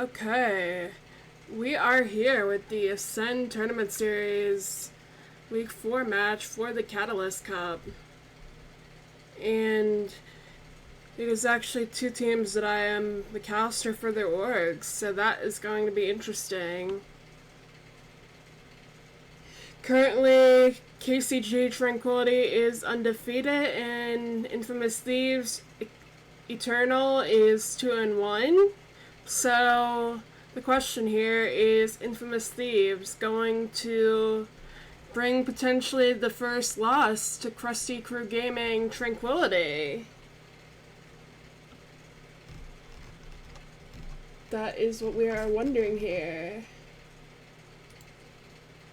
Okay, we are here with the Ascend Tournament Series Week 4 match for the Catalyst Cup. And it is actually two teams that I am the caster for their orgs, so that is going to be interesting. Currently, KCG Tranquility is undefeated, and Infamous Thieves Eternal is 2-1. So the question here is, Infamous Thieves going to bring potentially the first loss to Krusty Crew Gaming Tranquility? That is what we are wondering here.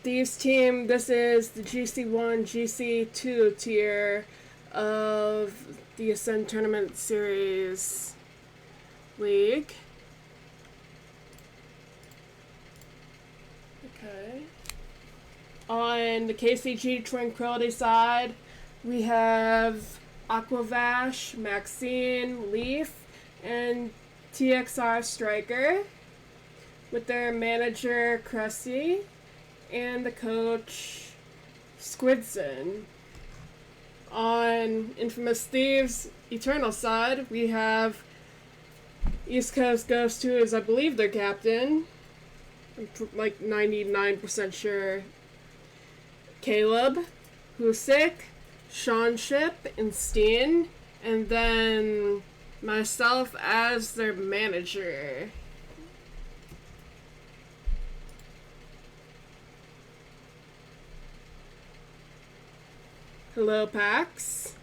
Thieves team, this is the GC1, GC2 tier of the Ascend Tournament Series League. Okay. On the KCG Tranquility side, we have Aquavash, Maxine, Leaf, and TXR Striker, with their manager Krusty and the coach Squidson. On Infamous Thieves Eternal side, we have East Coast Ghost, who is, I believe, their captain. I'm like 99% sure. Caleb, Husik, Sean Ship, and Steen, and then myself as their manager. Hello, Pax.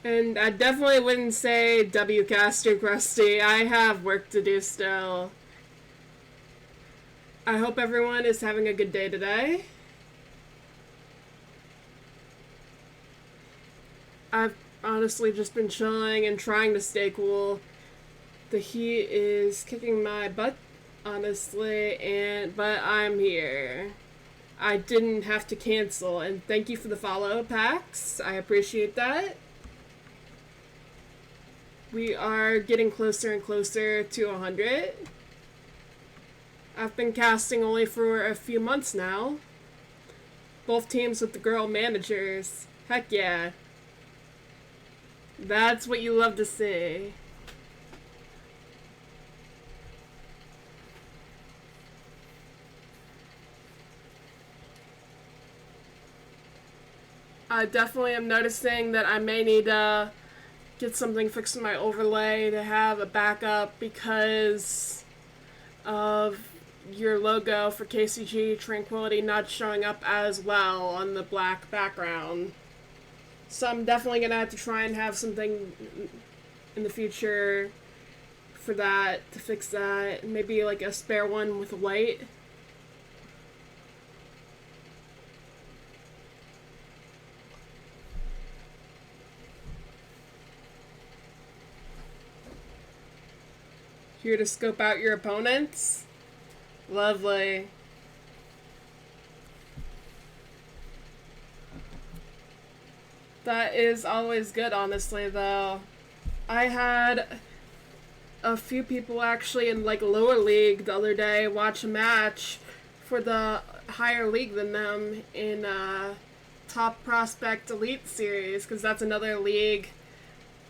And I definitely wouldn't say Wcaster Krusty. I have work to do still. I hope everyone is having a good day today. I've honestly just been chilling and trying to stay cool. The heat is kicking my butt, honestly, but I'm here. I didn't have to cancel, and thank you for the follow, Pax. I appreciate that. We are getting closer and closer to 100. I've been casting only for a few months now. Both teams with the girl managers. Heck yeah. That's what you love to see. I definitely am noticing that I may need to get something fixed in my overlay to have a backup because of your logo for KCG Tranquility not showing up as well on the black background. So I'm definitely going to have to try and have something in the future for that, to fix that. Maybe like a spare one with white. Here to scope out your opponents. Lovely. That is always good, honestly, though. I had a few people actually in like lower league the other day watch a match for the higher league than them in Top Prospect Elite Series, because that's another league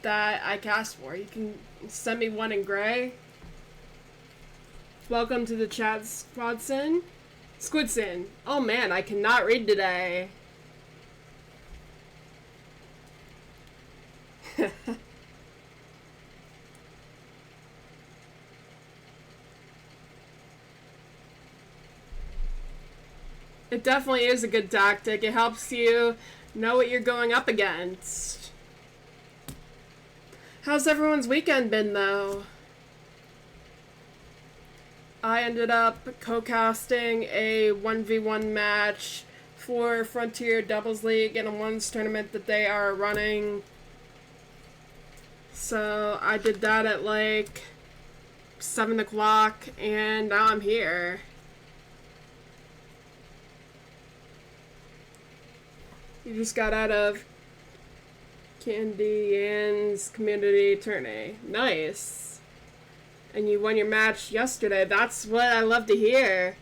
that I cast for. You can send me one in gray. Welcome to the chat, Squadson. Squidson. Oh man, I cannot read today. It definitely is a good tactic. It helps you know what you're going up against. How's everyone's weekend been, though? I ended up co-casting a 1v1 match for Frontier Doubles League in a ones tournament that they are running. So I did that at like 7 o'clock, and now I'm here. You just got out of Candy Ann's community tourney. Nice. And you won your match yesterday. That's what I love to hear.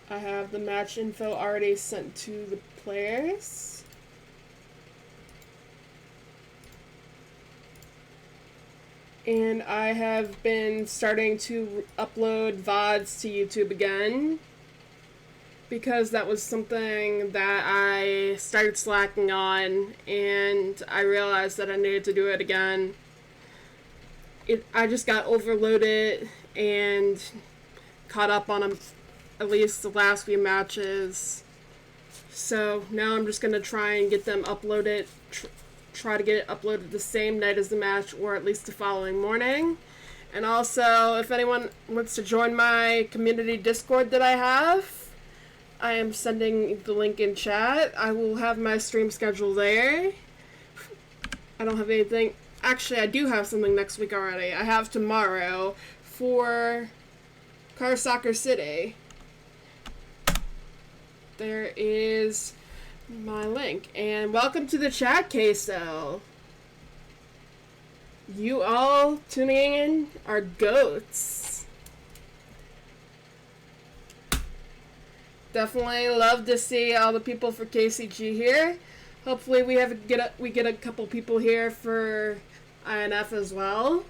I have the match info already sent to the players. And I have been starting to upload VODs to YouTube again, because that was something that I started slacking on, and I realized that I needed to do it again. I just got overloaded and caught up on at least the last few matches. So now I'm just going to try and get them uploaded, try to get it uploaded the same night as the match, or at least the following morning. And also, if anyone wants to join my community Discord that I have, I am sending the link in chat. I will have my stream schedule there. I don't have anything. Actually, I do have something next week already. I have tomorrow for Car Soccer City. There is my link. And welcome to the chat, Queso. You all tuning in are goats. Definitely love to see all the people for KCG here. Hopefully we get a couple people here for INF as well.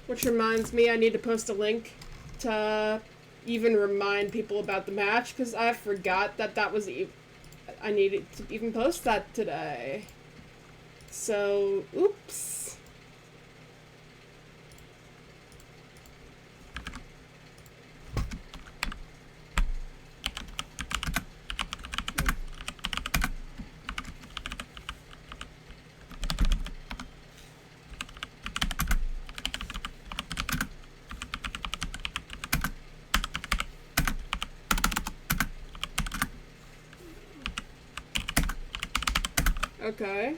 Which reminds me, I need to post a link to even remind people about the match, because I forgot that was I needed to even post that today. So, oops. Okay.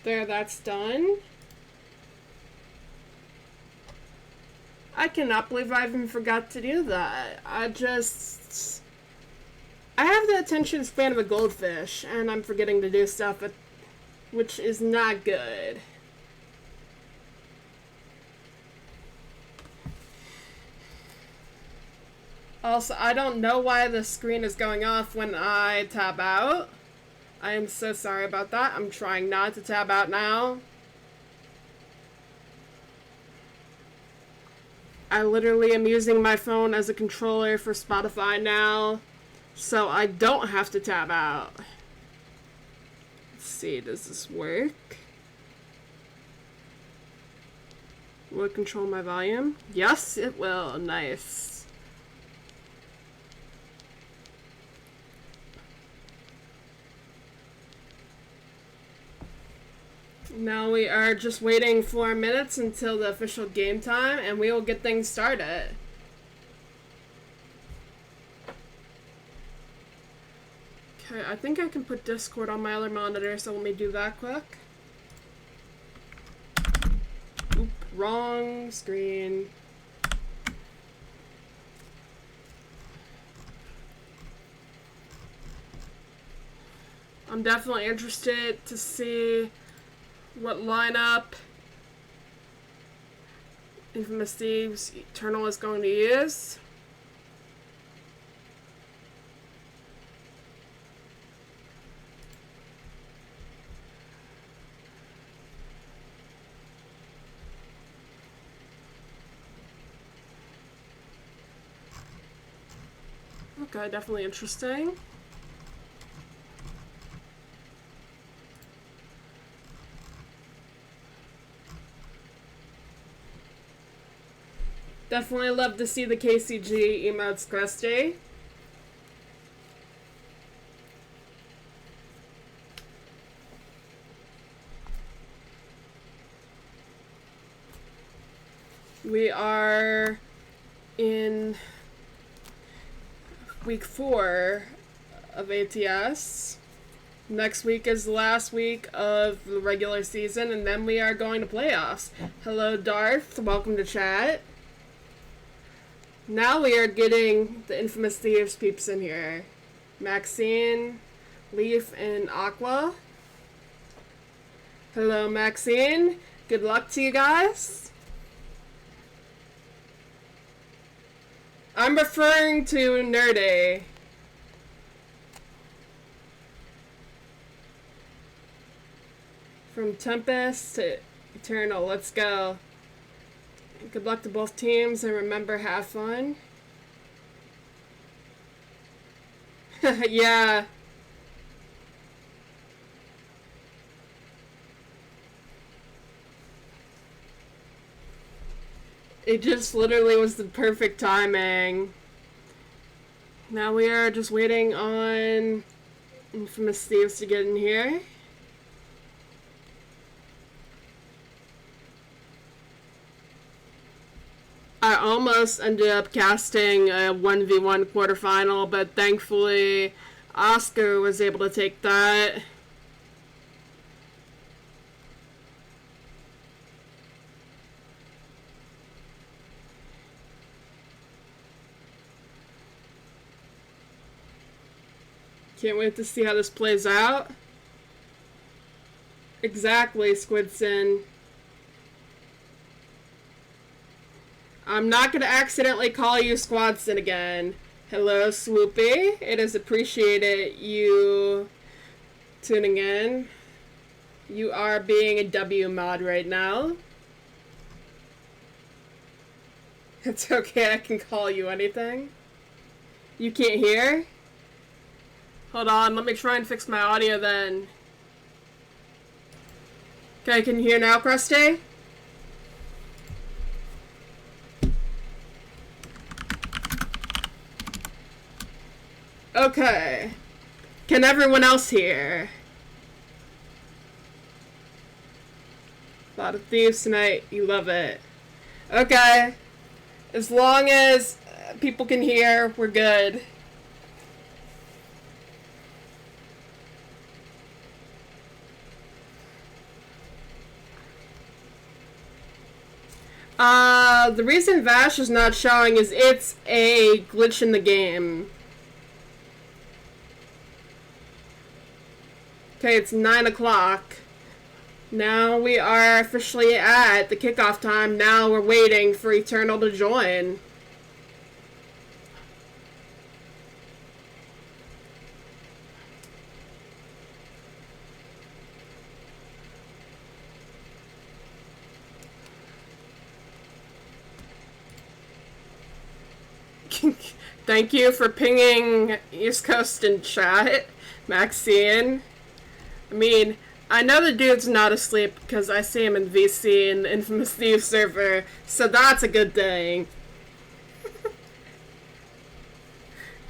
There, that's done. I cannot believe I even forgot to do that. I have the attention span of a goldfish, and I'm forgetting to do stuff, which is not good. Also, I don't know why the screen is going off when I tab out. I am so sorry about that. I'm trying not to tab out now. I literally am using my phone as a controller for Spotify now, so I don't have to tab out. Let's see, does this work? Will it control my volume? Yes, it will. Nice. Now we are just waiting 4 minutes until the official game time, and we will get things started. Okay, I think I can put Discord on my other monitor, so let me do that quick. Oop, wrong screen. I'm definitely interested to see what lineup Infamous Thieves Eternal is going to use. Okay, definitely interesting. Definitely love to see the KCG emotes, Krusty. We are in week 4 of ATS. Next week is the last week of the regular season, and then we are going to playoffs. Hello, Darth. Welcome to chat. Now we are getting the Infamous Thieves peeps in here. Maxine, Leaf, and Aqua. Hello, Maxine. Good luck to you guys. I'm referring to Nerdy. From Tempest to Eternal. Let's go. Good luck to both teams, and remember, have fun. Yeah. It just literally was the perfect timing. Now we are just waiting on Infamous Thieves to get in here. I almost ended up casting a 1v1 quarterfinal, but thankfully Oscar was able to take that. Can't wait to see how this plays out. Exactly, Squidson. I'm not going to accidentally call you Squadson again. Hello, Swoopy. It is appreciated you tuning in. You are being a W mod right now. It's okay, I can call you anything. You can't hear? Hold on, let me try and fix my audio then. Okay, can you hear now, Krusty? Okay. Can everyone else hear? A lot of thieves tonight. You love it. Okay. As long as people can hear, we're good. The reason Vash is not showing is it's a glitch in the game. Okay, it's 9 o'clock. Now we are officially at the kickoff time. Now we're waiting for Eternal to join. Thank you for pinging East Coast in chat, Maxine. I mean, I know the dude's not asleep because I see him in VC in the Infamous Thieves server, so that's a good thing.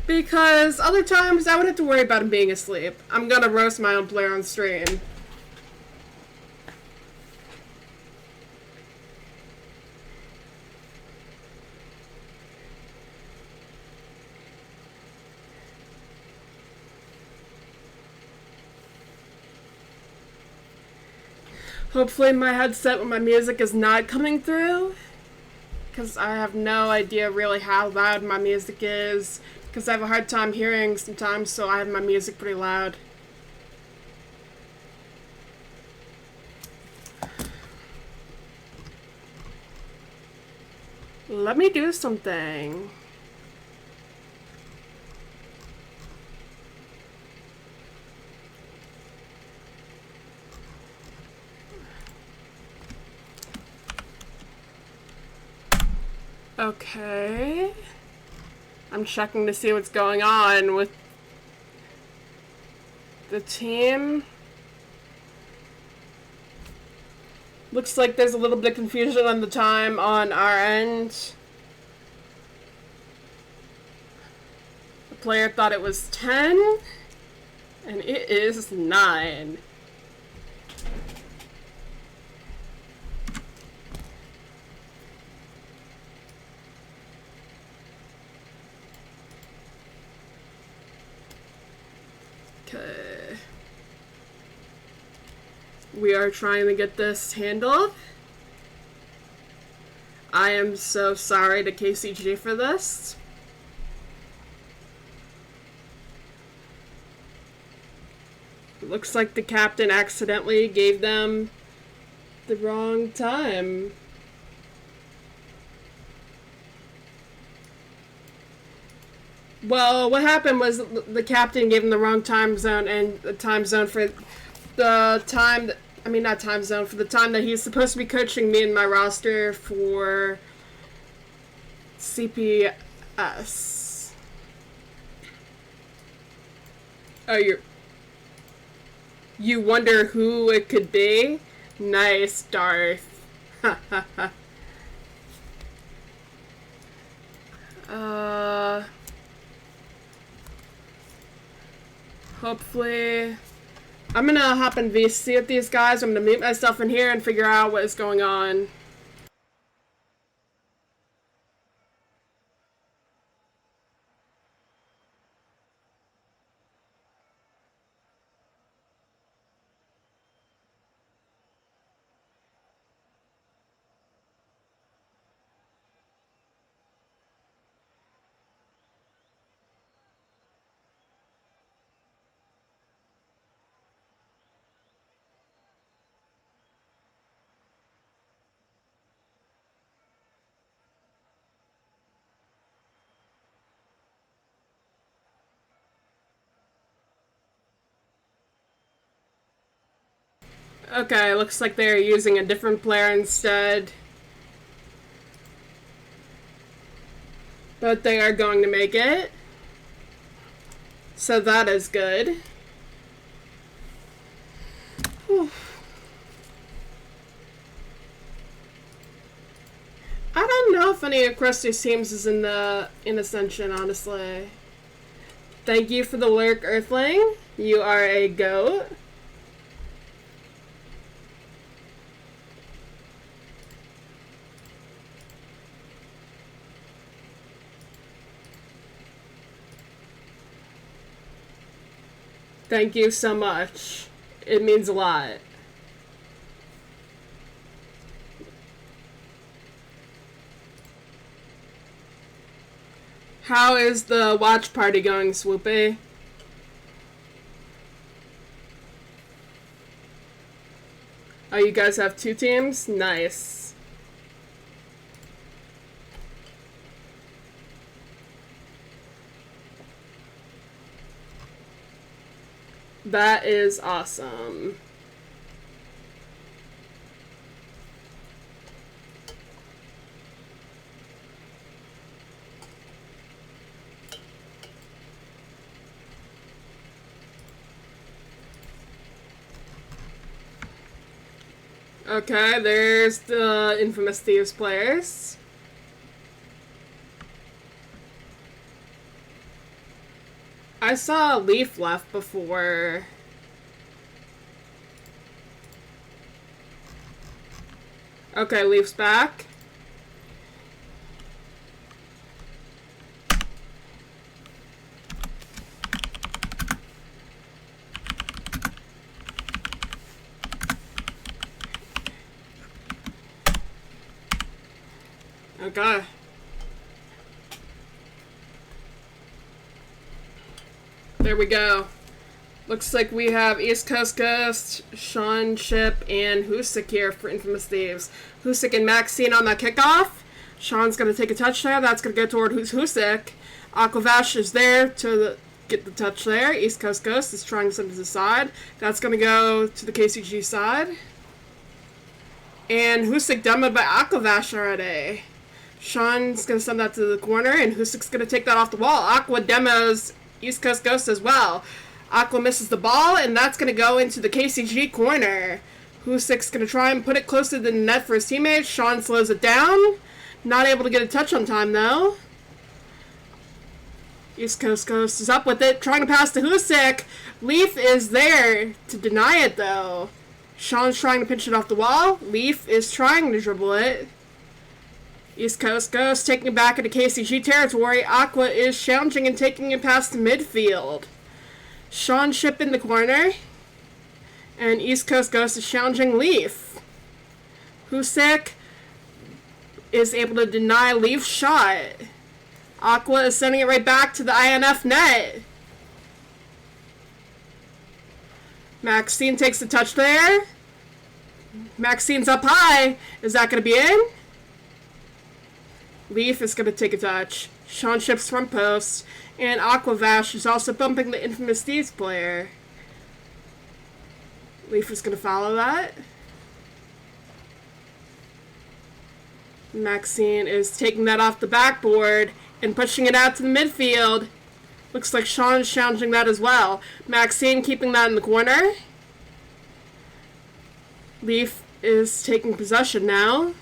Because other times I would have to worry about him being asleep. I'm gonna roast my own player on stream. Hopefully my headset with my music is not coming through, because I have no idea really how loud my music is, because I have a hard time hearing sometimes, so I have my music pretty loud. Let me do something. Okay. I'm checking to see what's going on with the team. Looks like there's a little bit of confusion on the time on our end. The player thought it was 10, and it is 9. Okay. We are trying to get this handled. I am so sorry to KCG for this. It looks like the captain accidentally gave them the wrong time. Well, what happened was the captain gave him the wrong time zone, and the time zone for the time that, I mean, not time zone, for the time that he's supposed to be coaching me and my roster for CPS. Oh, you wonder who it could be? Nice, Darth. Hopefully, I'm gonna hop in VC with these guys. I'm gonna mute myself in here and figure out what is going on. Okay, looks like they're using a different player instead. But they are going to make it. So that is good. Whew. I don't know if any of Krusty's teams is in Ascension, honestly. Thank you for the lurk, Earthling. You are a goat. Thank you so much. It means a lot. How is the watch party going, Swoopy? Oh, you guys have 2 teams? Nice. That is awesome. Okay, there's the Infamous Thieves players. I saw Leaf left before. Okay, Leaf's back. Okay. There we go. Looks like we have East Coast Ghost, Sean, Chip, and Husik here for Infamous Thieves. Husik and Maxine on that kickoff. Sean's going to take a touch there. That's going to go toward Husik. Aquavash is there to get the touch there. East Coast Ghost is trying to send it to the side. That's going to go to the KCG side. And Husik demoed by Aquavash already. Sean's going to send that to the corner, and Husik's going to take that off the wall. Aqua demos East Coast Ghost as well. Aqua misses the ball, and that's going to go into the KCG corner. Husik's going to try and put it closer to the net for his teammates. Sean slows it down. Not able to get a touch on time, though. East Coast Ghost is up with it, trying to pass to Husik. Leaf is there to deny it, though. Sean's trying to pinch it off the wall. Leaf is trying to dribble it. East Coast Ghost taking it back into KCG territory. Aqua is challenging and taking it past the midfield. Sean Ship in the corner. And East Coast goes to challenging Leaf. Husik is able to deny Leaf's shot. Aqua is sending it right back to the INF net. Maxine takes the touch there. Maxine's up high. Is that going to be in? Leaf is going to take a touch. Sean ships front post. And Aquavash is also bumping the Infamous Thieves player. Leaf is going to follow that. Maxine is taking that off the backboard and pushing it out to the midfield. Looks like Sean's challenging that as well. Maxine keeping that in the corner. Leaf is taking possession now.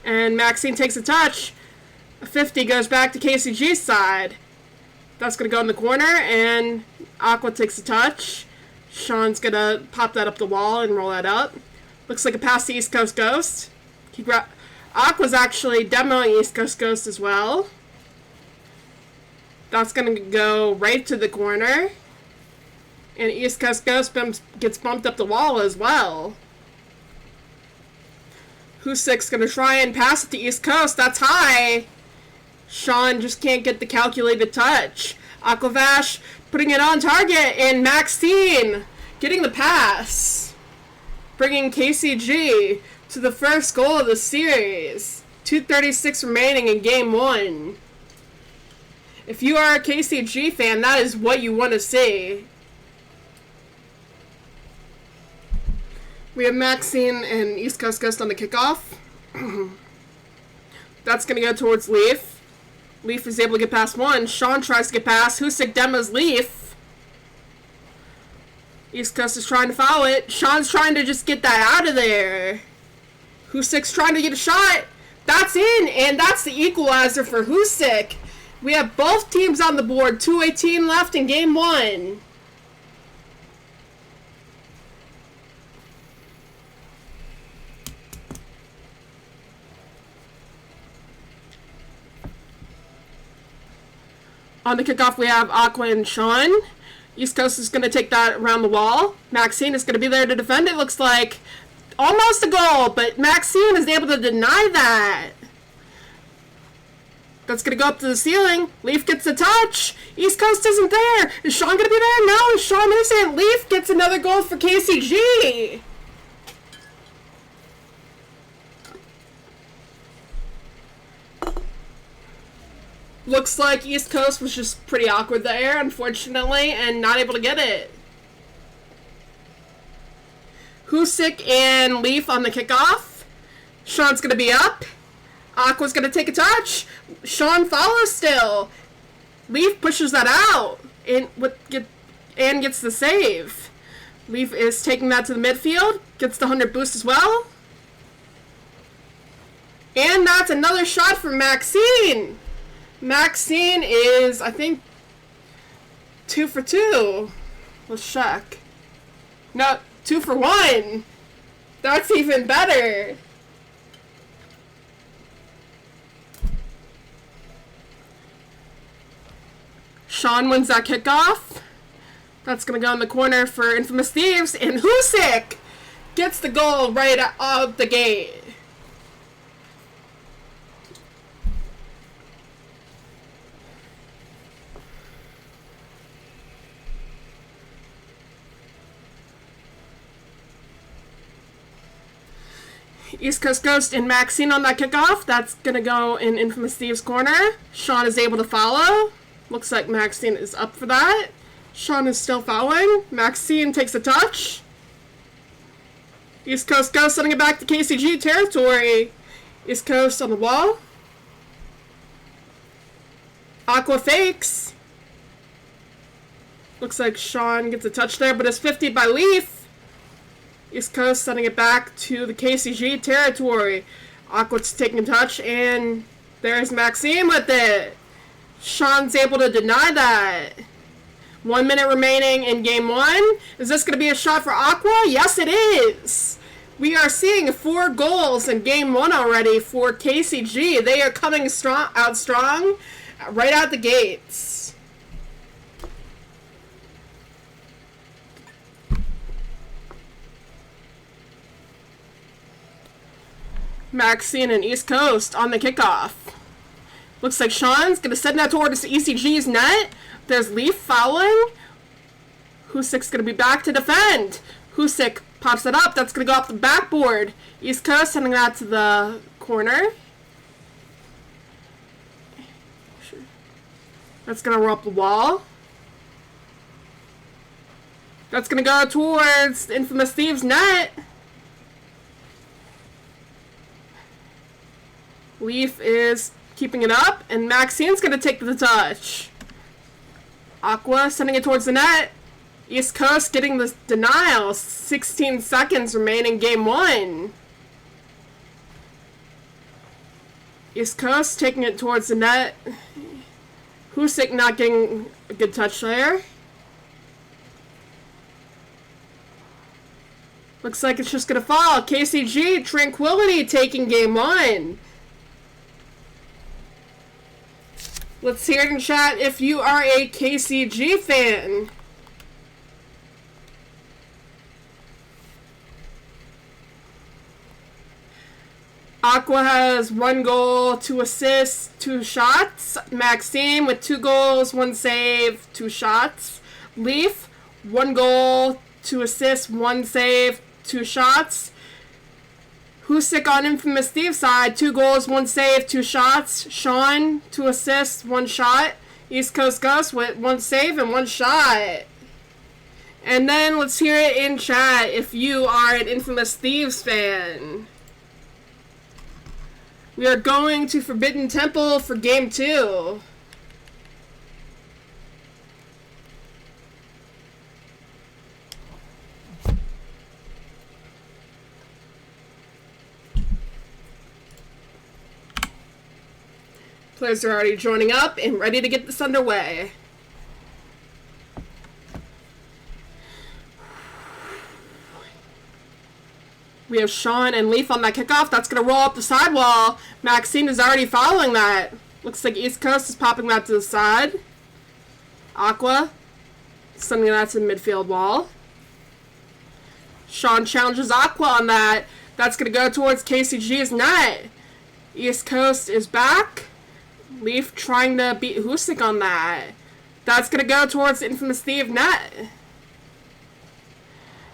And Maxine takes a touch. A 50 goes back to KCG's side. That's going to go in the corner, and Aqua takes a touch. Sean's going to pop that up the wall and roll that up. Looks like a pass to East Coast Ghost. Aqua's actually demoing East Coast Ghost as well. That's going to go right to the corner. And East Coast Ghost gets bumped up the wall as well. Husik's going to try and pass it to East Coast. That's high. Sean just can't get the calculated touch. Aquavash putting it on target, and Maxine getting the pass. Bringing KCG to the first goal of the series. 2:36 remaining in game 1. If you are a KCG fan, that is what you want to see. We have Maxine and East Coast Ghost on the kickoff. That's going to go towards Leaf. Leaf is able to get past one. Sean tries to get past. Husik demos Leaf. East Coast is trying to foul it. Sean's trying to just get that out of there. Husik's trying to get a shot. That's in, and that's the equalizer for Husik. We have both teams on the board. 2:18 left in game 1. On the kickoff, we have Aqua and Sean. East Coast is going to take that around the wall. Maxine is going to be there to defend it. Looks like almost a goal, but Maxine is able to deny that. That's going to go up to the ceiling. Leaf gets a touch. East Coast isn't there. Is Sean going to be there? No, Sean isn't. Leaf gets another goal for KCG. Looks like East Coast was just pretty awkward there, unfortunately, and not able to get it. Husik and Leaf on the kickoff. Sean's going to be up. Aqua's going to take a touch. Sean follows still. Leaf pushes that out and gets the save. Leaf is taking that to the midfield. Gets the 100 boost as well. And that's another shot from Maxine. Maxine is, I think, 2 for 2. Let's check. No, 2 for 1. That's even better. Sean wins that kickoff. That's going to go in the corner for Infamous Thieves. And Husik gets the goal right out the gate. East Coast Ghost and Maxine on that kickoff. That's going to go in Infamous Thieves' corner. Sean is able to follow. Looks like Maxine is up for that. Sean is still following. Maxine takes a touch. East Coast Ghost sending it back to KCG territory. East Coast on the wall. Aqua fakes. Looks like Sean gets a touch there, but it's 50 by Leaf. East Coast sending it back to the KCG territory. Aqua's taking a touch, and there's Maxine with it. Sean's able to deny that. 1 minute remaining in game 1. Is this going to be a shot for Aqua? Yes, it is. We are seeing 4 goals in game 1 already for KCG. They are coming out strong right out the gates. Maxine and East Coast on the kickoff. Looks like Sean's gonna send that towards ECG's net. There's Leaf fouling. Husic's gonna be back to defend. Husic pops it up. That's gonna go off the backboard. East Coast sending that to the corner. That's gonna roll up the wall. That's gonna go towards the Infamous Thieves net. Leaf is keeping it up, and Maxine's gonna take the touch. Aqua sending it towards the net. East Coast getting the denial. 16 seconds remaining game 1. East Coast taking it towards the net. Husic not getting a good touch there. Looks like it's just gonna fall. KCG Tranquility taking game 1. Let's hear it in chat if you are a KCG fan. Aqua has 1 goal, 2 assists, 2 shots. Maxime with 2 goals, 1 save, 2 shots. Leaf, 1 goal, 2 assists, 1 save, 2 shots. Husic on Infamous Thieves side, 2 goals, 1 save, 2 shots. Sean, 2 assists, 1 shot. East Coast Ghost with 1 save and 1 shot. And then let's hear it in chat if you are an Infamous Thieves fan. We are going to Forbidden Temple for game 2. Players are already joining up and ready to get this underway. We have Sean and Leaf on that kickoff. That's going to roll up the sidewall. Maxine is already following that. Looks like East Coast is popping that to the side. Aqua sending that to the midfield wall. Sean challenges Aqua on that. That's going to go towards KCG's net. East Coast is back. Leaf trying to beat Husic on that. That's going to go towards the Infamous Thief net.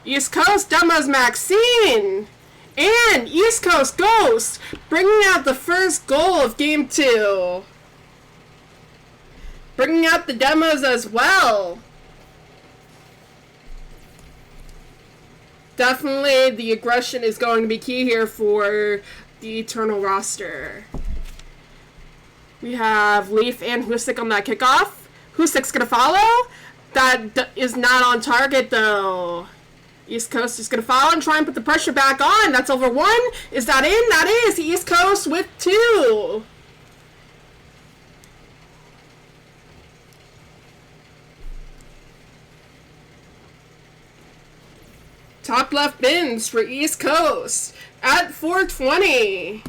East Coast demos Maxine. And East Coast Ghost bringing out the first goal of game 2. Bringing out the demos as well. Definitely the aggression is going to be key here for the Eternal roster. We have Leaf and Husic on that kickoff. Husic's going to follow. That is not on target though. East Coast is going to follow and try and put the pressure back on. That's over 1. Is that in? That is. East Coast with 2. Top left bins for East Coast at 420.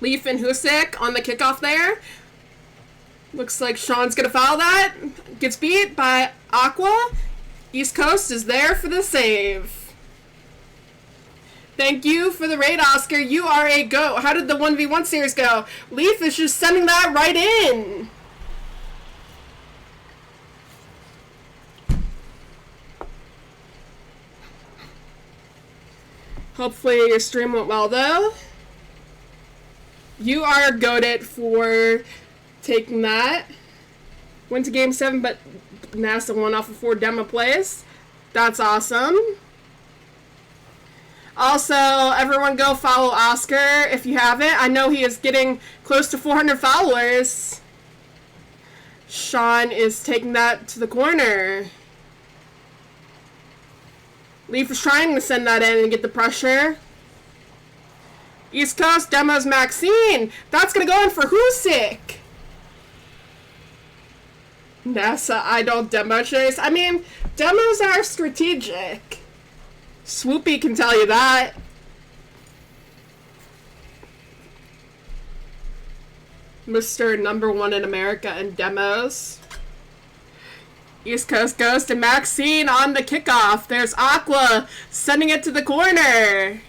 Leaf and Husic on the kickoff there. Looks like Sean's going to foul that. Gets beat by Aqua. East Coast is there for the save. Thank you for the raid, Oscar. You are a GOAT. How did the 1v1 series go? Leaf is just sending that right in. Hopefully your stream went well, though. You are goated for taking that. Went to game 7, but NASA won off of 4 demo plays. That's awesome. Also, everyone go follow Oscar if you haven't. I know he is getting close to 400 followers. Sean is taking that to the corner. Leaf is trying to send that in and get the pressure. East Coast demos Maxine. That's going to go in for Husic. NASA idol demo chase. I mean, demos are strategic. Swoopy can tell you that. Mr. #1 in America in demos. East Coast Ghost and Maxine on the kickoff. There's Aqua sending it to the corner.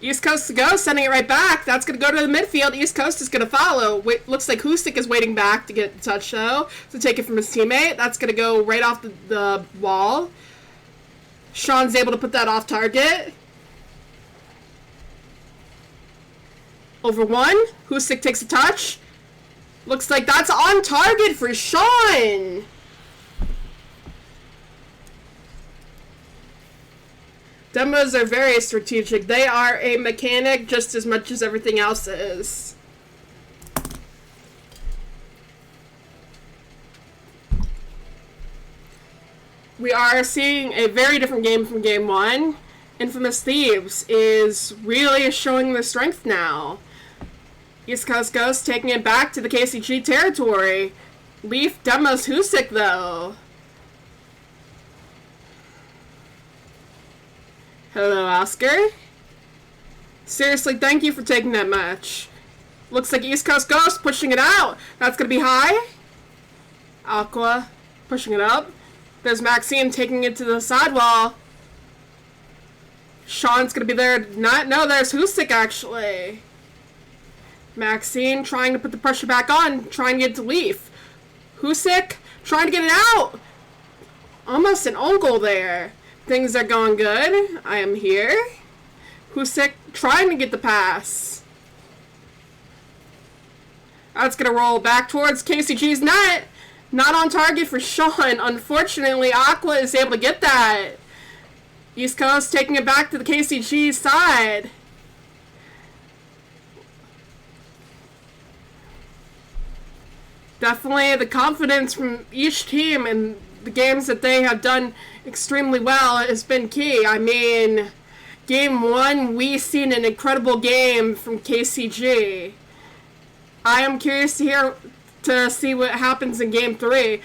East Coast Ghost sending it right back. That's going to go to the midfield. East Coast is going to follow. Looks like Husik is waiting back to get the touch, though, to take it from his teammate. That's going to go right off the wall. Sean's able to put that off target. Over one. Husik takes a touch. Looks like that's on target for Sean. Demos are very strategic. They are a mechanic just as much as everything else is. We are seeing a very different game from game one. Infamous Thieves is really showing their strength now. East Coast Ghost taking it back to the KCG territory. Leaf demos Husik, though. Hello, Oscar. Seriously, thank you for taking that match. Looks like East Coast Ghost pushing it out. That's going to be high. Aqua pushing it up. There's Maxine taking it to the sidewall. Sean's going to be there. No, there's Husik, actually. Maxine trying to put the pressure back on, trying to get to Leaf. Husik trying to get it out. Almost an own goal there. Things are going good. I am here. Husik trying to get the pass. That's going to roll back towards KCG's net. Not on target for Sean. Unfortunately, Aqua is able to get that. East Coast taking it back to the KCG side. Definitely the confidence from each team and the games that they have done extremely well has been key. I mean, game one, we've seen an incredible game from KCG. I am curious to see what happens in game three.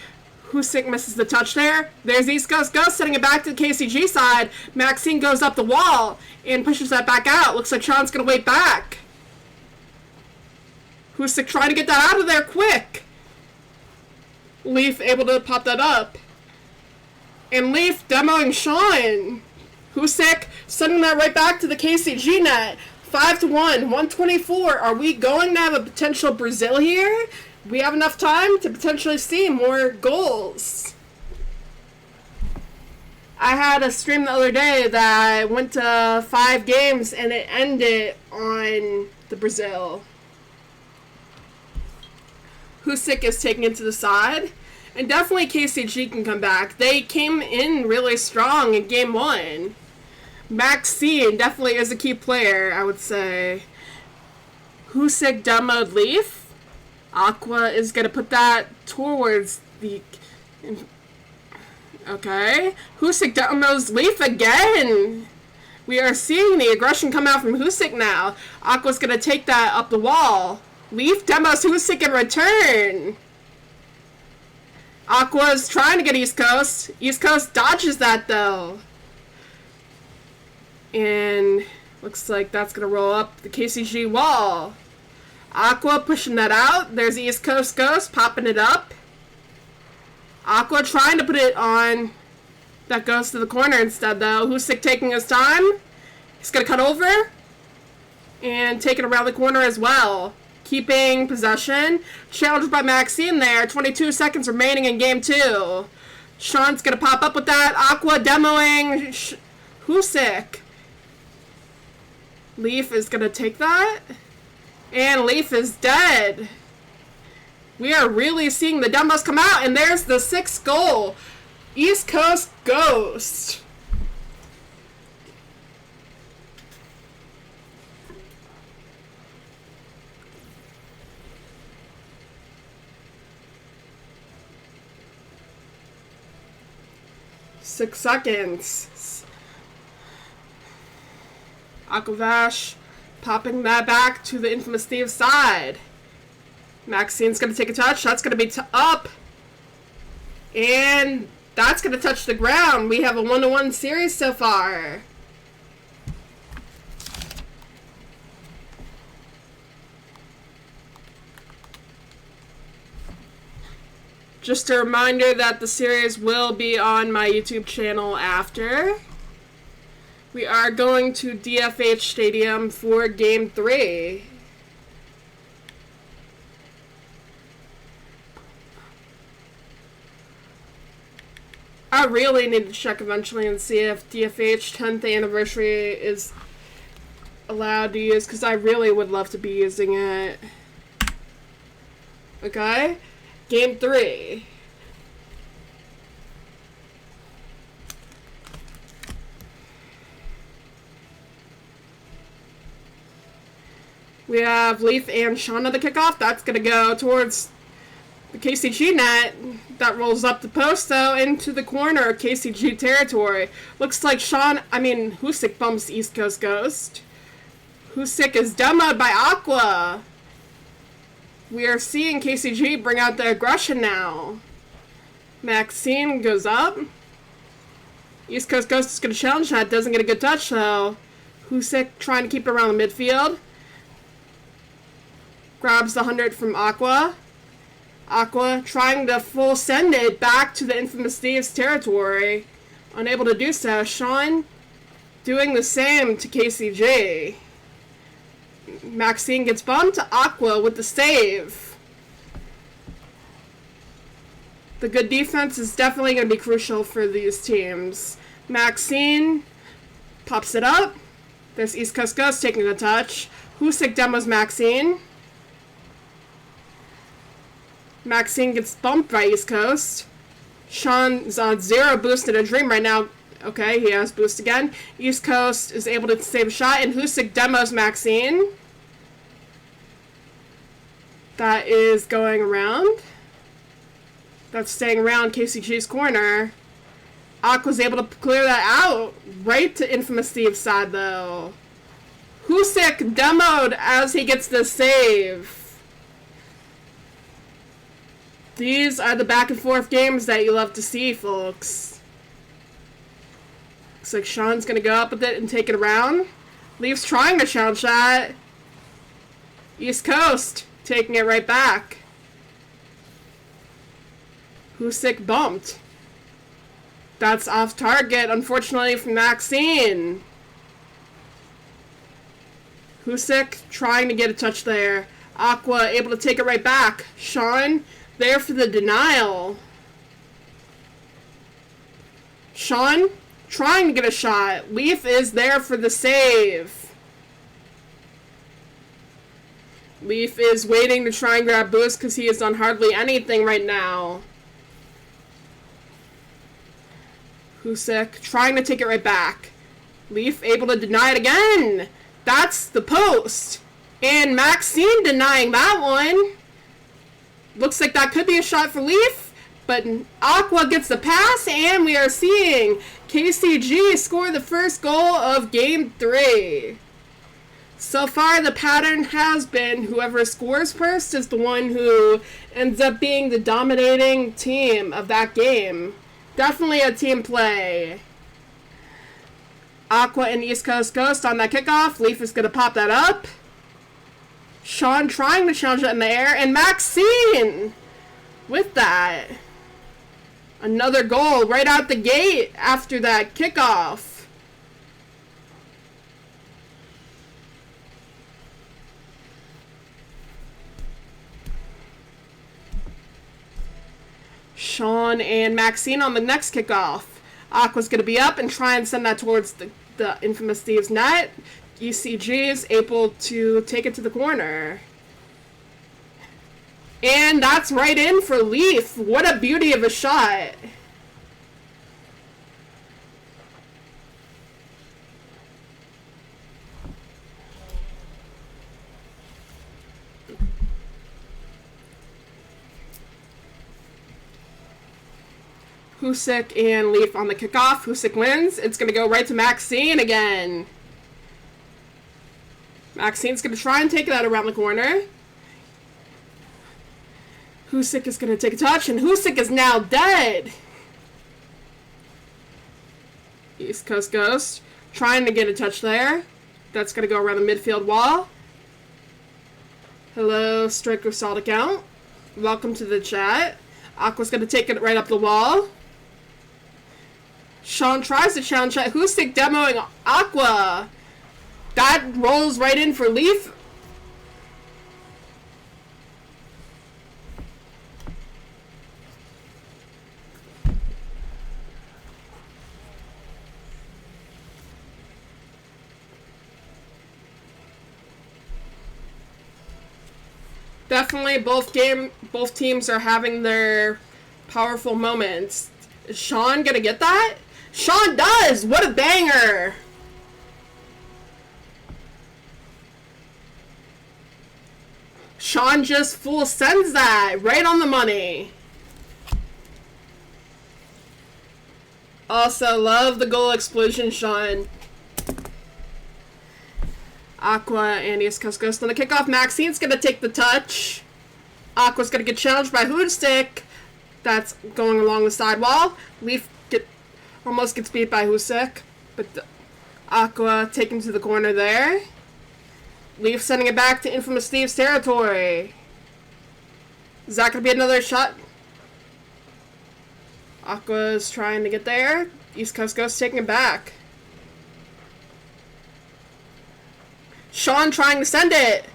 Husik misses the touch there. There's East Coast Ghost sending it back to the KCG side. Maxine goes up the wall and pushes that back out. Looks like Sean's going to wait back. Husik trying to get that out of there quick. Leaf able to pop that up. And Leaf demoing Sean. Husik sending that right back to the KCG net. 5-1, 124. Are we going to have a potential Brazil here? We have enough time to potentially see more goals. I had a stream the other day that went to 5 games and it ended on the Brazil. Husik is taking it to the side. And definitely KCG can come back. They came in really strong in game one. Maxine definitely is a key player, I would say. Husik demoed Leaf. Aqua is going to put that towards the... Okay. Husik demos Leaf again. We are seeing the aggression come out from Husik now. Aqua's going to take that up the wall. Leaf demos Husik in return. Aqua's trying to get East Coast. East Coast dodges that, though. And looks like that's going to roll up the KCG wall. Aqua pushing that out. There's East Coast Ghost popping it up. Aqua trying to put it on. That goes to the corner instead, though. Husik taking his time. He's going to cut over. And take it around the corner as well. Keeping possession. Challenged by Maxine there. 22 seconds remaining in game two. Sean's going to pop up with that. Aqua demoing Husik. Leaf is going to take that. And Leaf is dead. We are really seeing the demos come out. And there's the 6th goal. East Coast Ghost. Six seconds. Aquavash popping that back to the Infamous Thieves side. Maxine's going to take a touch. That's going to be up. And that's going to touch the ground. We have a 1-1 series so far. Just a reminder that the series will be on my YouTube channel after. We are going to DFH Stadium for Game 3. I really need to check eventually and see if DFH 10th anniversary is allowed to use, because I really would love to be using it. Okay? Game 3. We have Leaf and Sean at the kickoff. That's going to go towards the KCG net. That rolls up the post, though, into the corner of KCG territory. Looks like Husick bumps East Coast Ghost. Husick is demoed by Aqua. We are seeing KCG bring out the aggression now. Maxine goes up. East Coast Ghost is going to challenge that. Doesn't get a good touch, though. Husick trying to keep it around the midfield. Grabs the 100 from Aqua. Aqua trying to full send it back to the Infamous Thieves territory. Unable to do so. Sean doing the same to KCG. Maxine gets bumped. Aqua with the save. The good defense is definitely going to be crucial for these teams. Maxine pops it up. There's East Coast Ghost taking a touch. Husick demos Maxine. Maxine gets bumped by East Coast. Sean's on 0 boost in a dream right now. Okay, he has boost again. East Coast is able to save a shot, and Husick demos Maxine. That is going around. That's staying around KCG's corner. Aqua's able to clear that out. Right to Infamous Thieves' side, though. Husick demoed as he gets the save. These are the back and forth games that you love to see, folks. Looks like Sean's going to go up with it and take it around. Leaf's trying to challenge that. East Coast taking it right back. Husick bumped. That's off target, unfortunately, from Maxine. Husick trying to get a touch there. Aqua able to take it right back. Sean there for the denial. Sean trying to get a shot. Leaf is there for the save. Leaf is waiting to try and grab boost because he has done hardly anything right now. Husick trying to take it right back. Leaf able to deny it again. That's the post. And Maxine denying that one. Looks like that could be a shot for Leaf, but Aqua gets the pass, and we are seeing KCG score the first goal of Game 3. So far, the pattern has been whoever scores first is the one who ends up being the dominating team of that game. Definitely a team play. Aqua and East Coast Ghost on that kickoff. Leaf is going to pop that up. Sean trying to challenge it in the air, and Maxine with that. Another goal right out the gate after that kickoff. Sean and Maxine on the next kickoff. Aqua's going to be up and try and send that towards the Infamous Thieves net. ECG is able to take it to the corner. And that's right in for Leaf. What a beauty of a shot. Husick and Leaf on the kickoff. Husick wins. It's going to go right to Maxine again. Maxine's going to try and take it out around the corner. Husick is going to take a touch, and Husick is now dead. East Coast Ghost trying to get a touch there. That's going to go around the midfield wall. Hello, Striker Salt account. Welcome to the chat. Aqua's gonna take it right up the wall. Sean tries to challenge that. Husik demoing Aqua. That rolls right in for Leaf. Definitely both teams are having their powerful moments. Is Sean gonna get that? Sean does! What a banger! Sean just full sends that right on the money. Also, love the goal explosion, Sean. Aqua and East Coast Ghost on the kickoff. Maxine's gonna take the touch. Aqua's gonna get challenged by Hoodstick. That's going along the sidewall. Leaf almost gets beat by Husik, but Aqua taken to the corner there. Leaf sending it back to Infamous Thieves territory. Is that gonna be another shot? Aqua's trying to get there. East Coast Ghost taking it back. Sean trying to send it.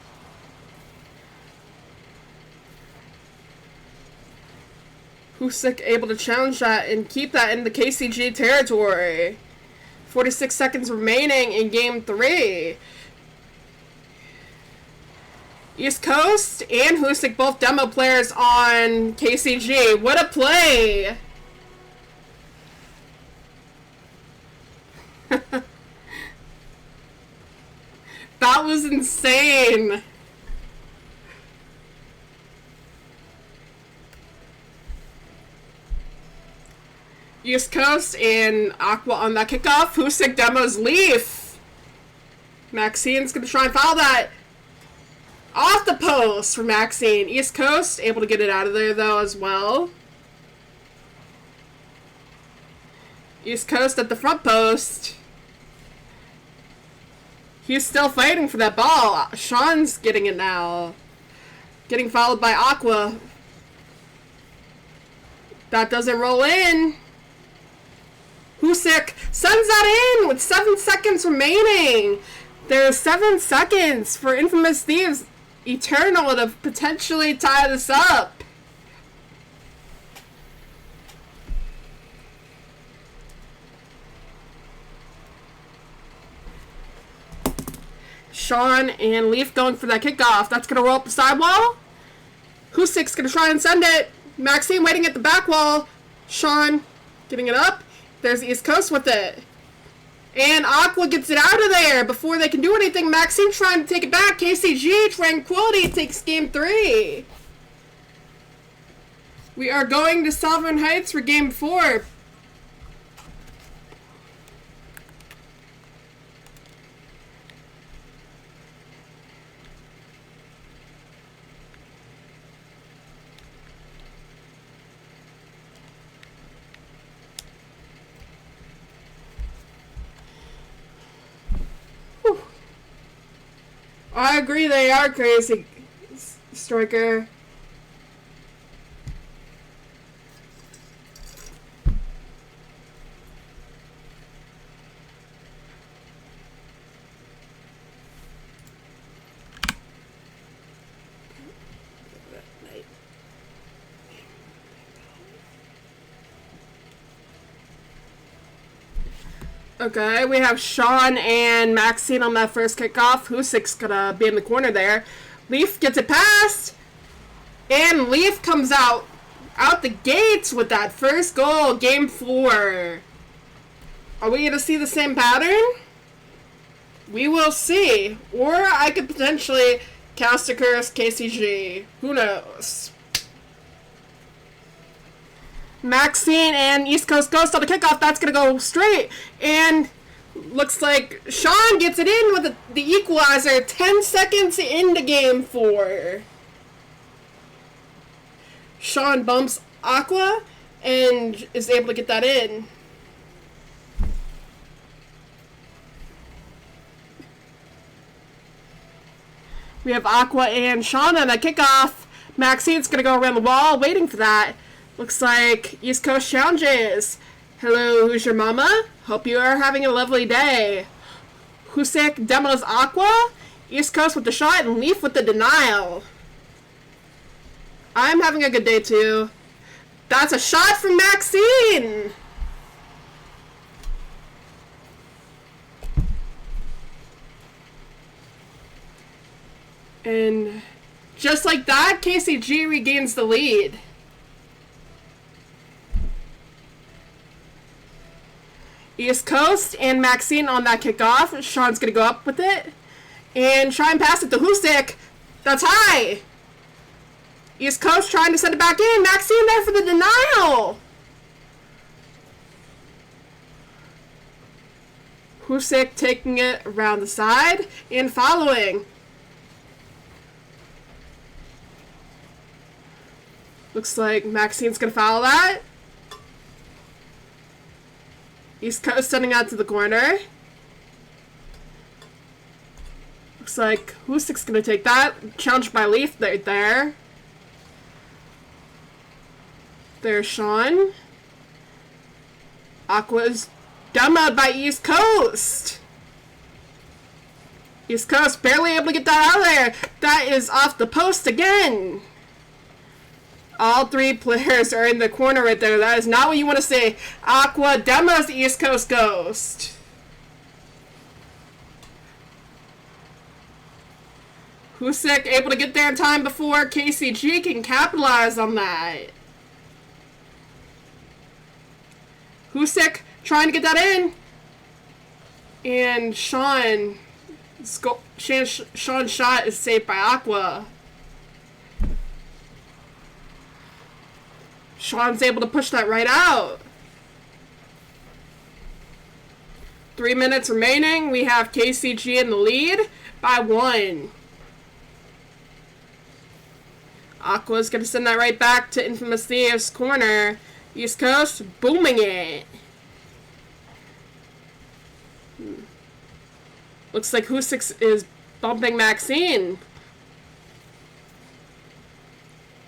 Husik able to challenge that and keep that in the KCG territory. 46 seconds remaining in Game 3. East Coast and Husik both demo players on KCG. What a play! That was insane! East Coast and Aqua on that kickoff. Husik demos Leaf. Maxine's gonna try and foul that. Off the post for Maxine. East Coast able to get it out of there though as well. East Coast at the front post. He's still fighting for that ball. Sean's getting it now. Getting followed by Aqua. That doesn't roll in. Husik sends that in with 7 seconds remaining. There's 7 seconds for Infamous Thieves Eternal to potentially tie this up. Sean and Leaf going for that kickoff. That's going to roll up the sidewall. Husik's going to try and send it. Maxine waiting at the back wall. Sean getting it up. There's the East Coast with it. And Aqua gets it out of there before they can do anything. Maxine trying to take it back. KCG Tranquility takes Game 3. We are going to Sovereign Heights for Game 4. I agree, they are crazy, Striker. Okay, we have Sean and Maxine on that first kickoff. Husik's gonna be in the corner there. Leaf gets it past. And Leaf comes out the gates with that first goal. Game 4. Are we gonna see the same pattern? We will see. Or I could potentially cast a curse KCG. Who knows? Maxine and East Coast Ghost on the kickoff. That's going to go straight. And looks like Sean gets it in with the equalizer 10 seconds into Game 4. Sean bumps Aqua and is able to get that in. We have Aqua and Sean on that kickoff. Maxine's going to go around the wall waiting for that. Looks like East Coast challenges. Hello, who's your mama? Hope you are having a lovely day. Husik demos Aqua. East Coast with the shot and Leaf with the denial. I'm having a good day too. That's a shot from Maxine! And just like that, KCG regains the lead. East Coast and Maxine on that kickoff. Sean's gonna go up with it and try and pass it to Husik. That's high. East Coast trying to send it back in. Maxine there for the denial. Husik taking it around the side and following. Looks like Maxine's gonna follow that. East Coast sending out to the corner. Looks like Husik's gonna take that. Challenged by Leaf right there. There's Sean. Aqua's demoed by East Coast. East Coast barely able to get that out of there. That is off the post again. All three players are in the corner right there. That is not what you want to see. Aqua demos the East Coast Ghost. Husik able to get there in time before KCG can capitalize on that. Husik trying to get that in. And Sean's shot is saved by Aqua. Sean's able to push that right out. 3 minutes remaining. We have KCG in the lead by 1. Aqua's going to send that right back to Infamous Thieves corner. East Coast booming it. Looks like Husik is bumping Maxine.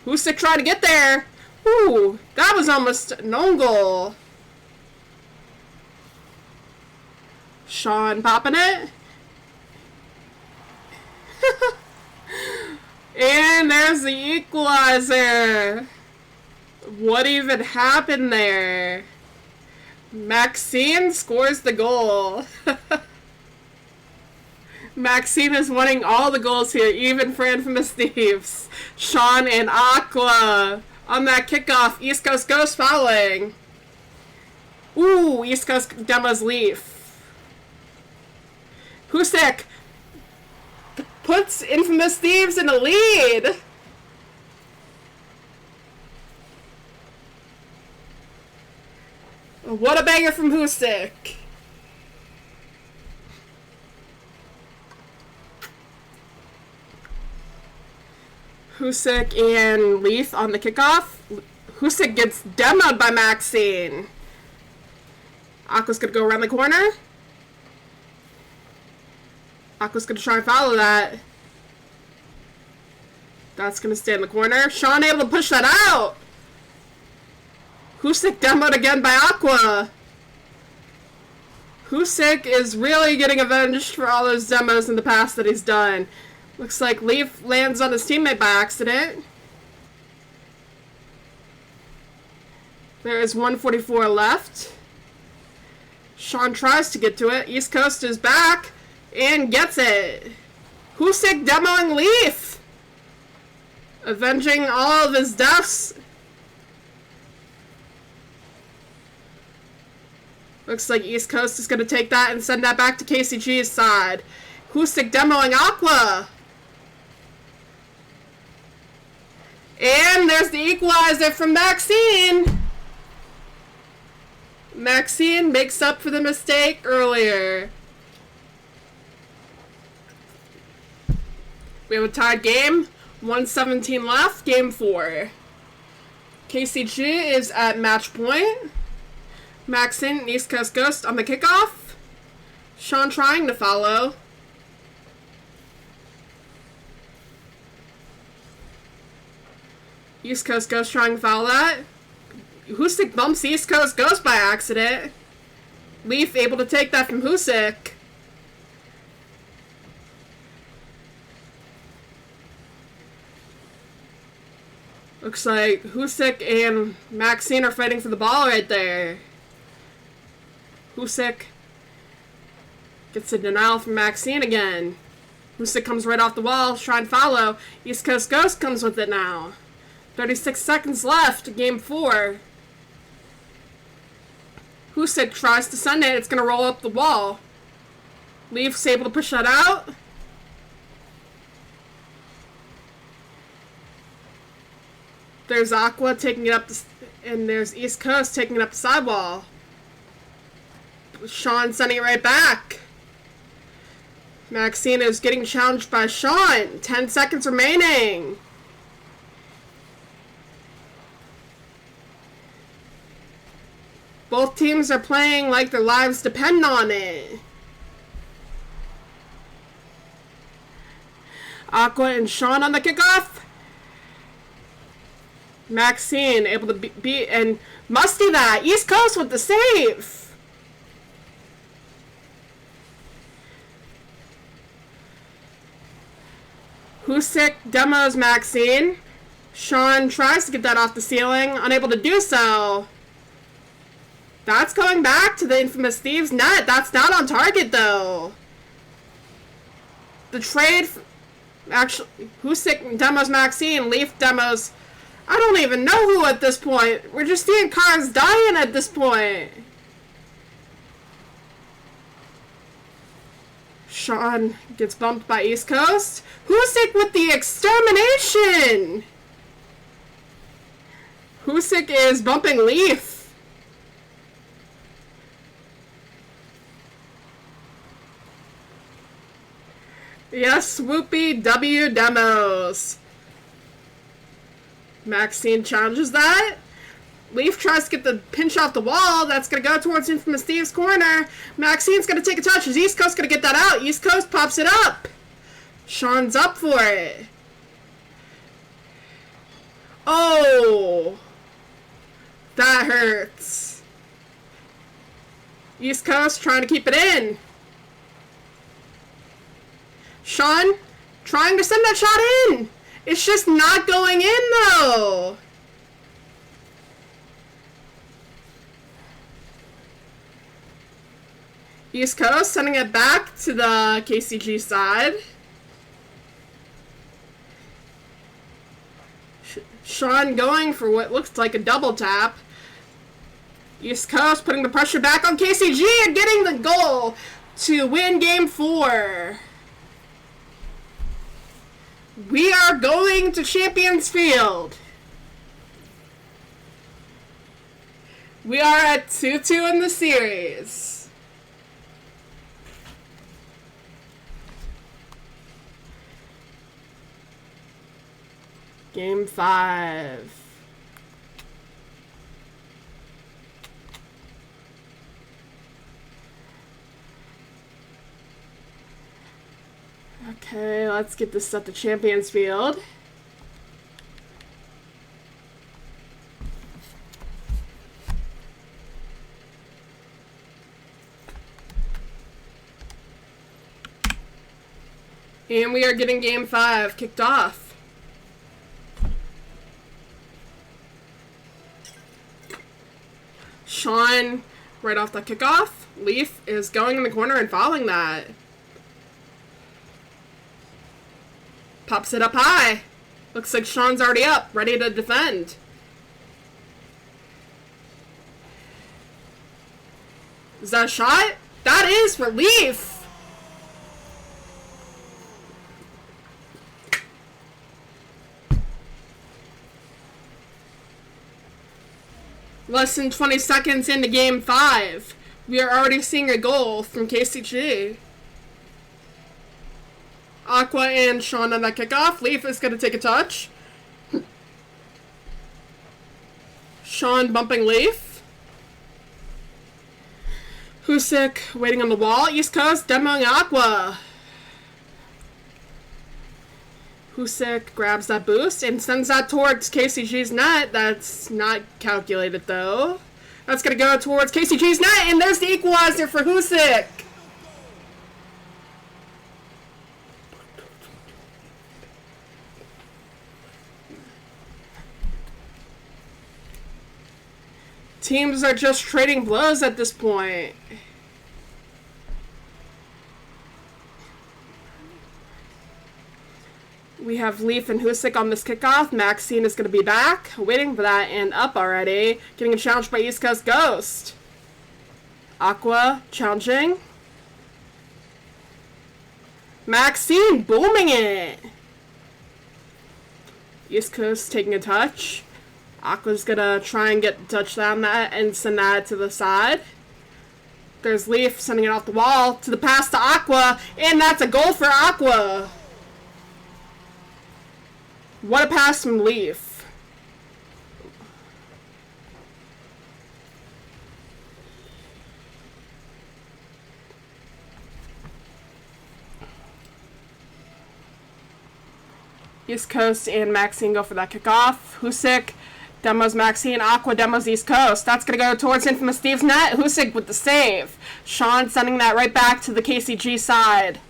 Husik trying to get there. Ooh, that was almost an own goal. Sean popping it. And there's the equalizer. What even happened there? Maxine scores the goal. Maxine is winning all the goals here, even for Infamous Thieves. Sean and Aqua on that kickoff. East Coast Ghost following. Ooh, East Coast demos Leaf. Husik puts Infamous Thieves in a lead. What a banger from Husik. Husik and Leaf on the kickoff. Husik gets demoed by Maxine. Aqua's gonna go around the corner. Aqua's gonna try and follow that. That's gonna stay in the corner. Sean able to push that out. Husik demoed again by Aqua. Husik is really getting avenged for all those demos in the past that he's done. Looks like Leaf lands on his teammate by accident. There is 1:44 left. Sean tries to get to it. East Coast is back and gets it. Husik demoing Leaf. Avenging all of his deaths. Looks like East Coast is going to take that and send that back to KCG's side. Husik demoing Aqua. And there's the equalizer from Maxine. Maxine makes up for the mistake earlier. We have a tied game. 1:17 left. Game 4. KCG is at match point. Maxine and East Coast Ghost on the kickoff. Sean trying to follow. East Coast Ghost trying to follow that. Husik bumps East Coast Ghost by accident. Leaf able to take that from Husik. Looks like Husik and Maxine are fighting for the ball right there. Husik gets a denial from Maxine again. Husik comes right off the wall, trying to follow. East Coast Ghost comes with it now. 36 seconds left, game 4. Husik tries to send it, it's going to roll up the wall. Leaf's able to push that out. There's Aqua taking it up, and there's East Coast taking it up the sidewall. Sean sending it right back. Maxine is getting challenged by Sean. 10 seconds remaining. Both teams are playing like their lives depend on it. Aqua and Sean on the kickoff. Maxine able to beat and Musty that. East Coast with the save. Husik demos Maxine. Sean tries to get that off the ceiling, unable to do so. That's going back to the Infamous Thieves net. That's not on target though. The trade, actually, Husik demos Maxine, Leaf demos, I don't even know who at this point. We're just seeing cars dying at this point. Sean gets bumped by East Coast. Husik with the extermination. Husik is bumping Leaf. Yes, Swoopy W demos. Maxine challenges that. Leaf tries to get the pinch off the wall. That's going to go towards Infamous Thieves' corner. Maxine's going to take a touch. Is East Coast going to get that out? East Coast pops it up. Sean's up for it. Oh. That hurts. East Coast trying to keep it in. Sean trying to send that shot in. It's just not going in, though. East Coast sending it back to the KCG side. Sean going for what looks like a double tap. East Coast putting the pressure back on KCG and getting the goal to win game 4. We are going to Champions Field. We are at 2-2 in the series. Game 5. Okay, let's get this at the Champions Field. And we are getting Game 5 kicked off. Sean, right off the kickoff. Leaf is going in the corner and fouling that. Pops it up high. Looks like Sean's already up, ready to defend. Is that a shot? That is for Leaf. Less than 20 seconds into Game 5. We are already seeing a goal from KCG. Aqua and Sean on that kickoff. Leaf is going to take a touch. Sean bumping Leaf. Husik waiting on the wall. East Coast demoing Aqua. Husick grabs that boost and sends that towards KCG's net. That's not calculated, though. That's going to go towards KCG's net, and there's the equalizer for Husick. Teams are just trading blows at this point. We have Leaf and Husick on this kickoff. Maxine is going to be back, waiting for that, and up already. Getting challenged by East Coast Ghost. Aqua challenging. Maxine booming it. East Coast taking a touch. Aqua's gonna try and get a touchdown on that and send that to the side. There's Leaf sending it off the wall to the pass to Aqua, and that's a goal for Aqua. What a pass from Leaf. East Coast and Maxine go for that kickoff. Husick demos Maxine, Aqua demos East Coast. That's going to go towards Infamous Thieves net. Husick with the save. Sean sending that right back to the KCG side.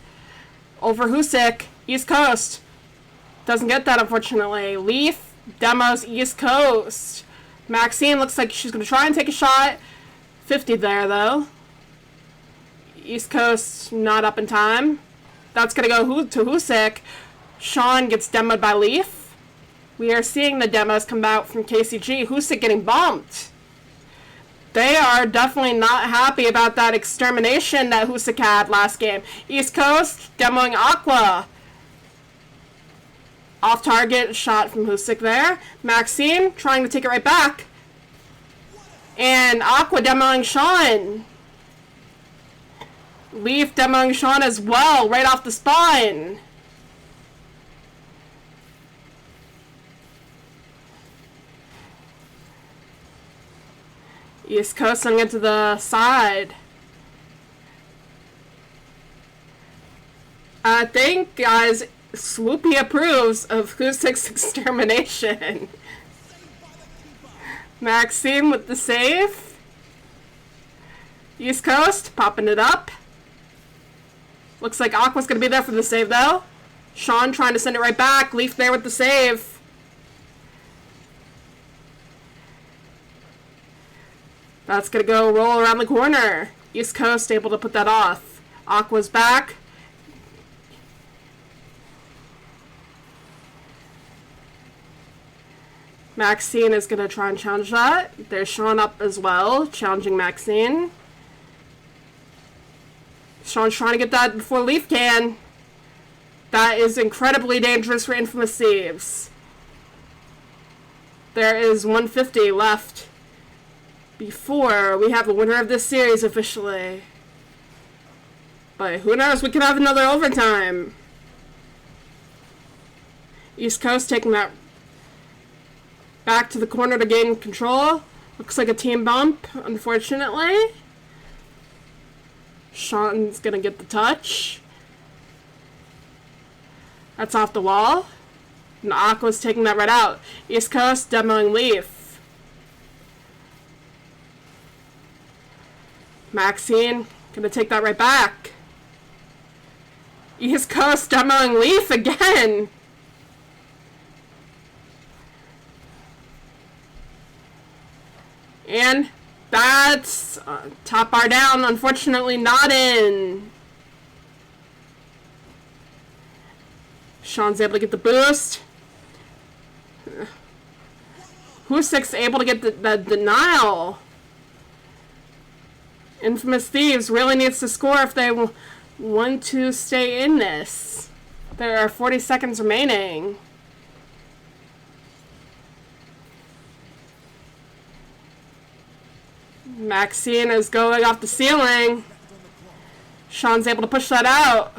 Over Husick, East Coast. Doesn't get that, unfortunately. Leaf demos East Coast. Maxine looks like she's going to try and take a shot. 50 there, though. East Coast not up in time. That's going to go to Husick. Sean gets demoed by Leaf. We are seeing the demos come out from KCG. Husick getting bumped. They are definitely not happy about that extermination that Husick had last game. East Coast demoing Aqua. Off target shot from Husick there. Maxine trying to take it right back. And Aqua demoing Sean. Leaf demoing Sean as well, right off the spine. East Coast sending it to the side. I think, guys, Swoopy approves of Husick's extermination. Maxime with the save. East Coast popping it up. Looks like Aqua's going to be there for the save, though. Sean trying to send it right back. Leaf there with the save. That's going to go roll around the corner. East Coast able to put that off. Aqua's back. Maxine is going to try and challenge that. There's Sean up as well, challenging Maxine. Sean's trying to get that before Leaf can. That is incredibly dangerous for Infamous Thieves. There is 150 left before we have the winner of this series officially. But who knows, we could have another overtime. East Coast taking that back to the corner to gain control. Looks like a team bump, unfortunately. Sean's gonna get the touch. That's off the wall. And Aqua's taking that right out. East Coast demoing Leaf. Maxine gonna take that right back. East Coast demoing Leaf again. And that's top bar down, unfortunately not in. Sean's able to get the boost. Husick's able to get the denial. Infamous Thieves really needs to score if they want to stay in this. There are 40 seconds remaining. Maxine is going off the ceiling. Sean's able to push that out.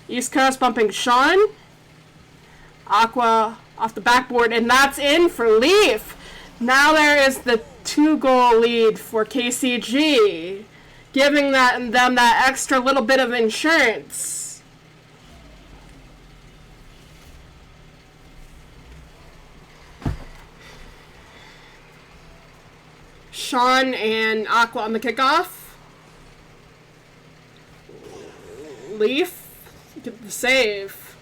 East Coast bumping Sean. Aqua off the backboard, and that's in for Leaf. Now there is the 2-goal lead for KCG, giving them that extra little bit of insurance. Sean and Aqua on the kickoff. Leaf, get the save.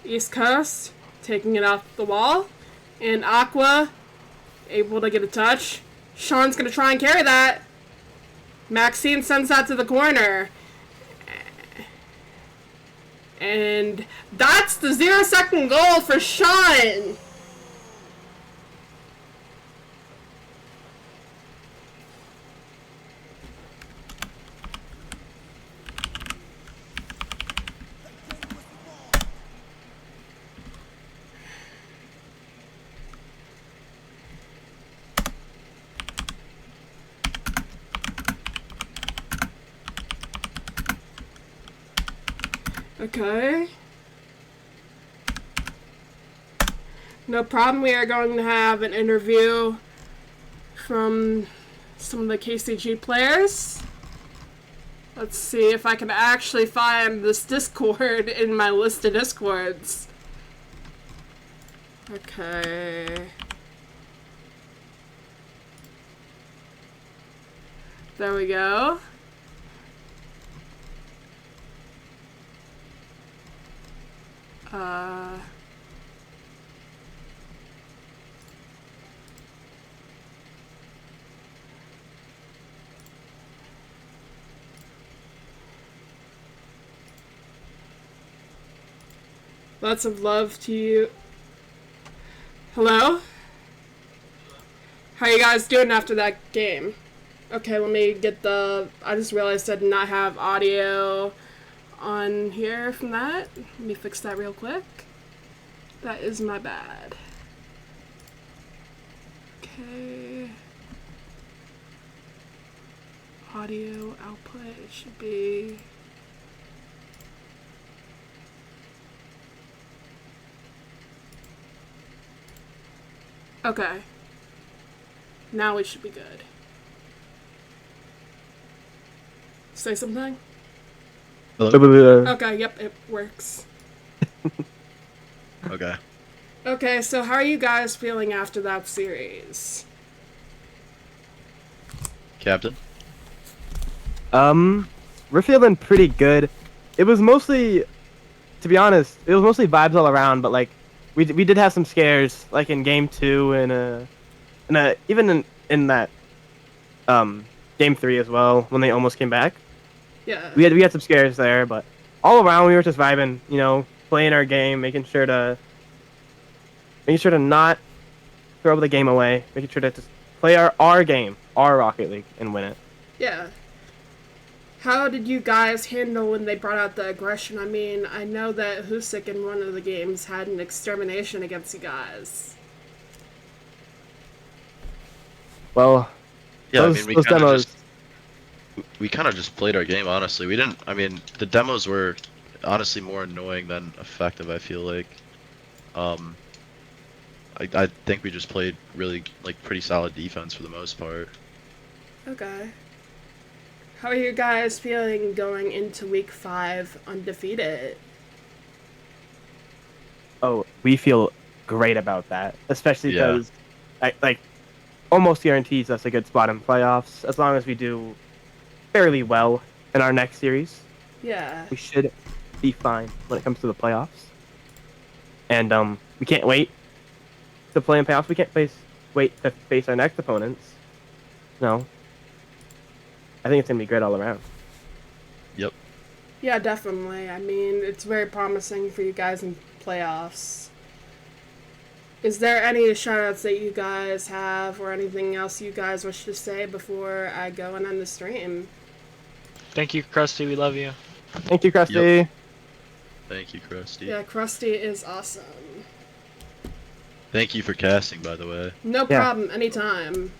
East Coast, taking it off the wall. And Aqua, able to get a touch. Sean's going to try and carry that. Maxine sends that to the corner. And that's the 0-second goal for Sean. Okay. No problem. We are going to have an interview from some of the KCG players. Let's see if I can actually find this Discord in my list of Discords. Okay. There we go. Lots of love to you. Hello? How are you guys doing after that game? Okay, let me get the... I just realized I did not have audio on here from that. Let me fix that real quick. That is my bad. Okay. Audio output, it should be... Okay. Now we should be good. Say something? Hello? Okay, yep, it works. Okay. Okay, so how are you guys feeling after that series? Captain? We're feeling pretty good. It was mostly, to be honest, it was mostly vibes all around, but like, we did have some scares, like in game 2 and even in that, game 3 as well, when they almost came back. Yeah. We had some scares there, but all around we were just vibing, you know, playing our game, making sure to not throw the game away, making sure to just play our game, our Rocket League, and win it. Yeah. How did you guys handle when they brought out the aggression? I mean, I know that Husik in one of the games had an extermination against you guys. Well, Yeah, those demos... we kind of just played our game, honestly. We didn't, I mean, the demos were honestly more annoying than effective, I feel like. I think we just played really, like, pretty solid defense for the most part. Okay. How are you guys feeling going into week 5 undefeated? Oh, we feel great about that, especially because, like, almost guarantees us a good spot in playoffs as long as we do fairly well in our next series. Yeah. We should be fine when it comes to the playoffs. And we can't wait to play in playoffs. We can't wait to face our next opponents. No. I think it's going to be great all around. Yep. Yeah, definitely. I mean, it's very promising for you guys in playoffs. Is there any shoutouts that you guys have or anything else you guys wish to say before I go and end the stream? Thank you, Krusty. We love you. Thank you, Krusty. Yep. Thank you, Krusty. Yeah, Krusty is awesome. Thank you for casting, by the way. No problem, anytime.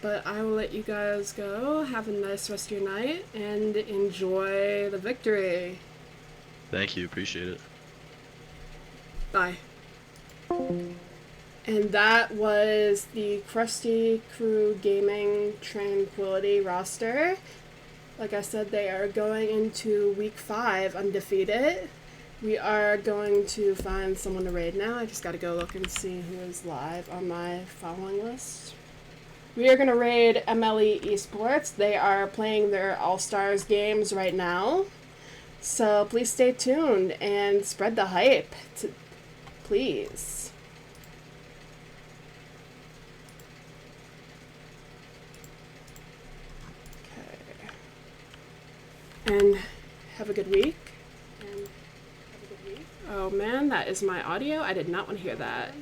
But I will let you guys go. Have a nice rest of your night and enjoy the victory. Thank you, appreciate it. Bye. And that was the Krusty Crew Gaming Tranquility roster. Like I said, they are going into week 5 undefeated. We are going to find someone to raid now. I just gotta go look and see who is live on my following list. We are gonna raid MLE Esports. They are playing their All-Stars games right now. So please stay tuned and spread the hype. Please. Okay. And have a good week. Oh man, that is my audio. I did not want to hear that.